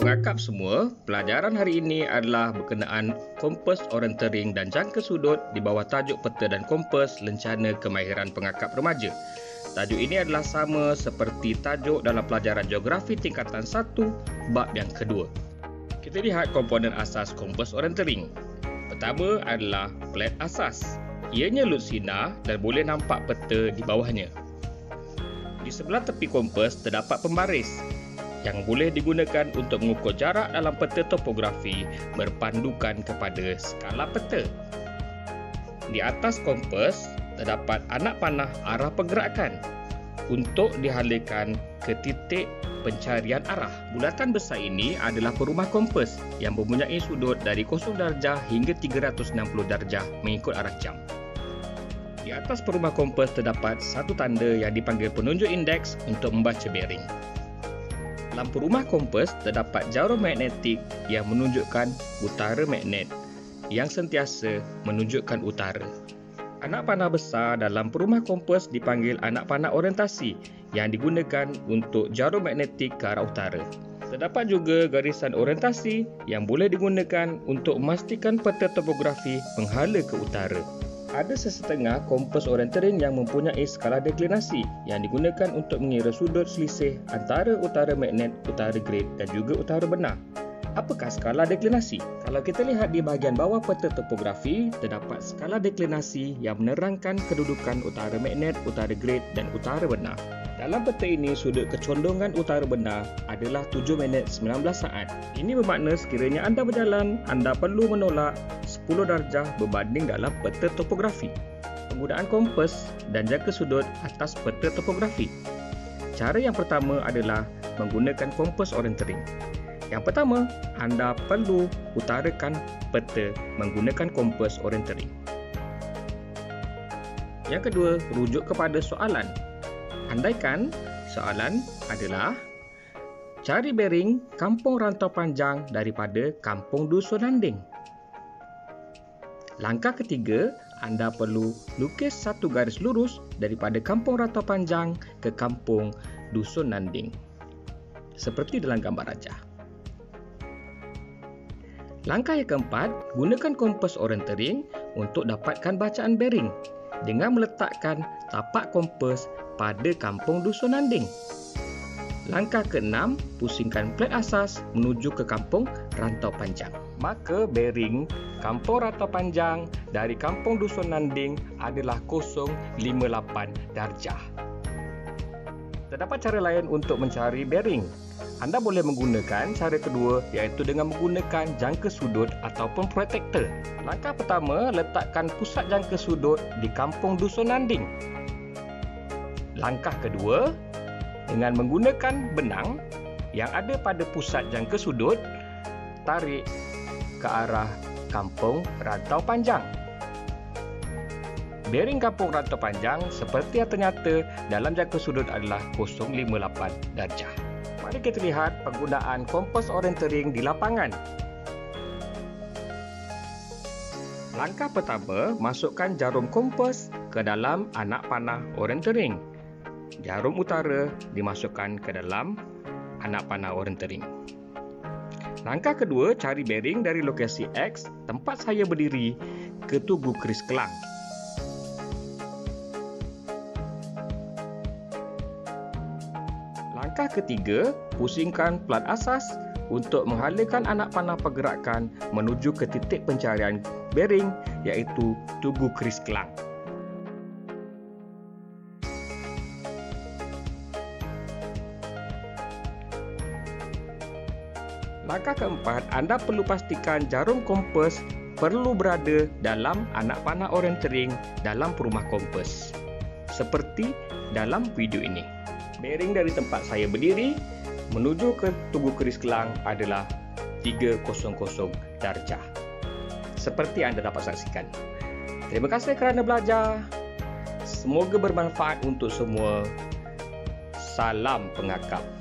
pengakap semua, pelajaran hari ini adalah berkenaan kompas orientering dan jangka sudut di bawah tajuk peta dan kompas lencana kemahiran pengakap remaja. Tajuk ini adalah sama seperti tajuk dalam pelajaran geografi tingkatan 1 bab yang kedua. Kita lihat komponen asas kompas orientering. Pertama adalah plat asas. Ianya lut sinar dan boleh nampak peta di bawahnya. Di sebelah tepi kompas terdapat pembaris yang boleh digunakan untuk mengukur jarak dalam peta topografi berpandukan kepada skala peta. Di atas kompas terdapat anak panah arah pergerakan untuk dihalirkan ke titik pencarian arah. Bulatan besar ini adalah perumah kompas yang mempunyai sudut dari 0 darjah hingga 360 darjah mengikut arah jam. Di atas perumah kompas terdapat satu tanda yang dipanggil penunjuk indeks untuk membaca bearing. Dalam perumah kompas terdapat jarum magnetik yang menunjukkan utara magnet yang sentiasa menunjukkan utara. Anak panah besar dalam perumah kompas dipanggil anak panah orientasi yang digunakan untuk jarum magnetik ke arah utara. Terdapat juga garisan orientasi yang boleh digunakan untuk memastikan peta topografi menghala ke utara. Ada sesetengah kompas orientering yang mempunyai skala deklinasi yang digunakan untuk mengira sudut selisih antara utara magnet, utara grid dan juga utara benar. Apakah skala deklinasi? Kalau kita lihat di bahagian bawah peta topografi, terdapat skala deklinasi yang menerangkan kedudukan utara magnet, utara grid dan utara benar. Dalam peta ini, sudut kecondongan utara benar adalah 7 minit 19 saat. Ini bermakna sekiranya anda berjalan, anda perlu menolak 10 darjah berbanding dalam peta topografi. Penggunaan kompas dan jangka sudut atas peta topografi. Cara yang pertama adalah menggunakan kompas orientering. Yang pertama, anda perlu utarakan peta menggunakan kompas orientering. Yang kedua, rujuk kepada soalan. Andaikan soalan adalah cari bearing kampung rantau panjang daripada kampung Dusun Nanding. Langkah ketiga, anda perlu lukis satu garis lurus daripada kampung rantau panjang ke kampung Dusun Nanding, seperti dalam gambar rajah. Langkah yang keempat, gunakan kompas orientering untuk dapatkan bacaan bearing dengan meletakkan tapak kompas pada kampung Dusun Nanding. Langkah keenam, pusingkan plat asas menuju ke kampung rantau panjang. Maka bearing kampung rantau panjang dari kampung Dusun Nanding adalah 058 darjah. Terdapat cara lain untuk mencari bearing. Anda boleh menggunakan cara kedua iaitu dengan menggunakan jangka sudut ataupun protektor. Langkah pertama, letakkan pusat jangka sudut di kampung Dusun Nanding. Langkah kedua, dengan menggunakan benang yang ada pada pusat jangka sudut, tarik ke arah kampung rantau panjang. Bearing kampung rantau panjang seperti yang ternyata dalam jangka sudut adalah 058 darjah. Mari kita lihat penggunaan kompas orientering di lapangan. Langkah pertama, masukkan jarum kompas ke dalam anak panah orientering. Jarum utara dimasukkan ke dalam anak panah orientering. Langkah kedua, cari bearing dari lokasi X, tempat saya berdiri, ke tugu keris kelang. Langkah ketiga, pusingkan plat asas untuk menghalirkan anak panah pergerakan menuju ke titik pencarian bearing iaitu tugu keris kelang. Langkah keempat, anda perlu pastikan jarum kompas perlu berada dalam anak panah orientering dalam perumah kompas, seperti dalam video ini. Bearing dari tempat saya berdiri menuju ke tugu keris kelang adalah 300 darjah, seperti anda dapat saksikan. Terima kasih kerana belajar. Semoga bermanfaat untuk semua. Salam pengakap.